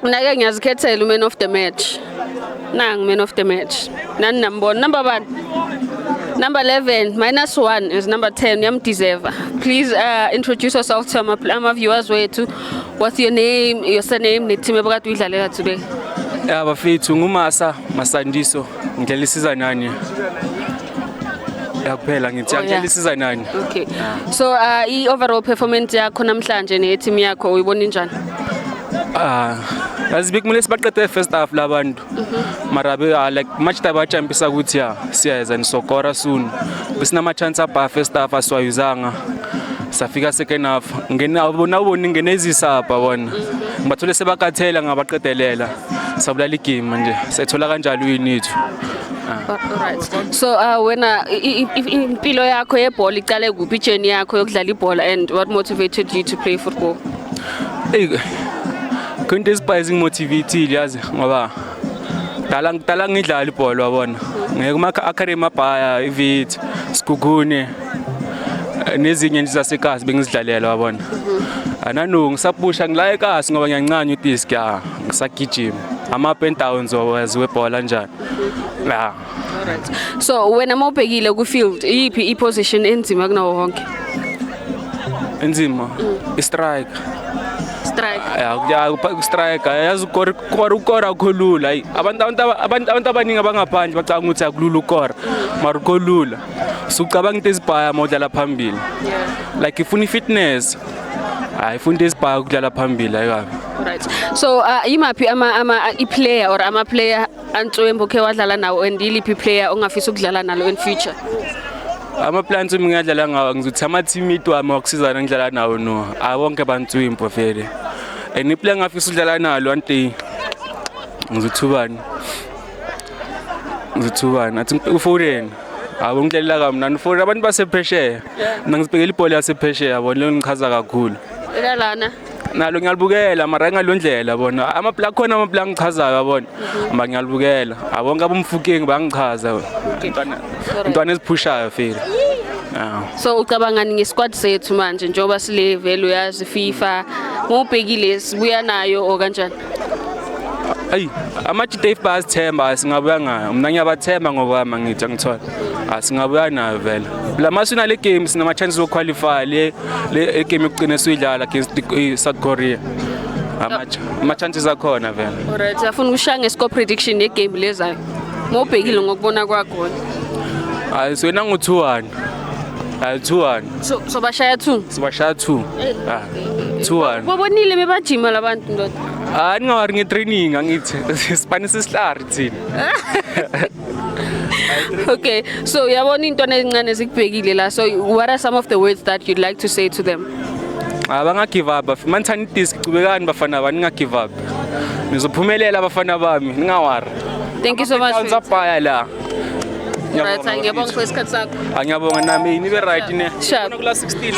Mina-ke ngiyazikhethela man of the match. Nang man of the match. Nani nambona number 1. Number 11 -1 is number 10. Deserve. Please introduce yourself to my viewers wethu. What's your name, your surname, neteam ebakade uyidlalela today? Bafethu ngumasa Masandiso ngidlalisiza nani yakuphela ngithi ngidlalisiza nani. Okay. So overall performance yakho namhlanje neteam yakho uyibona njani? Azibik kumele sibaqede first half labantu mara like match tabachampisa ukuthi siyeza nisokora soon besinama chance apa first half aswayuzanga safika second half ubona ingenezisa apa bona ngibathole sebakathela ngabaqedelela sabulala igame nje sethola kanjalo uyinithu. Alright. So when impilo yakho yebhola iqale kuphi journey yakho yokudlala ibhola and what motivated you to play football? Kunto esipayisi ngimotivated yazi ngoba dala ngidlala ibhola wabona ngeke kuma academy abhaya iVit Sigugune nezinye nje zasekhasi bengizidlalela wabona ananungu ngisapusha ngila ekhasi ngoba ngiyancane udisk ngisagijima ama pentowns waziwe ibhola njani. Alright. So when amobhekile ku field iyipi iposition enzima kunawo wonke? Enzima strike strike yazi ukora khulula hayi abantu abaningi abangaphandle bacanga ukuthi akulula ukora mara ukolula sucabanga into ezibhaya modlala phambili like ifuna fitness ifuna into ezibhaya ukudlala phambili ayiwa. Right. So imaphi player or ama player antwembo ke wadlala nawo and iliphi player ongafisa ukudlala nalo in future? Ama plans kimi ngadlala ngawo ngizothi ama teammate wami wakusizana ngidlala nawo no abonke bantwimpo vele and iplayer ngafisa ukudlala nalo one day ngizothubani athi uforeign ngidlalela kamnandi for abantu basephesheya mina ngizibhekela ibhola yasephesheya yabona lo ngichaza kakhulu elalana nalo ngiyalibukela mara ngalondlela bona ama player khona ama player ngichazayo yabona mba ngiyalibukela abonke abomfukeng bangichaza intwana ezipushayo vele. So ucabanga ngesquad sethu manje njengoba sile value yazi FIFA ngobhekile sibuya nayo o kanjani? Ama G-Dave basithemba singabuya ngayo mina ngiyabathemba ngoba mangithi ngithola singabuya nayo vele la national games sinama chances of qualify le game yokugcina siyidlala against South Korea ama chances akhona vele. Alright, afuna ushange score prediction ye game lezayo ngobhekile ngokubona kwakho. So wena ngo2-1 2-1 so bashaya 2 sibashaya 2 2-1 babonile mebajima labantu ndoda ngawari ngetraining angithi Spanish isihlari thina. Okay, so yabona intwana ezincane zikubhekile la, so what are some of the words that you'd like to say to them? Abanga give up manthani disk cubekani bafana bani nga give up nizophumelela abafana bami ningawari. Thank you so much. Ngizabhaya la. Right, ngiyabonga for isikhatsi sakho. Ngiyabonga nami nibe right ne. Sharp. Kula 16.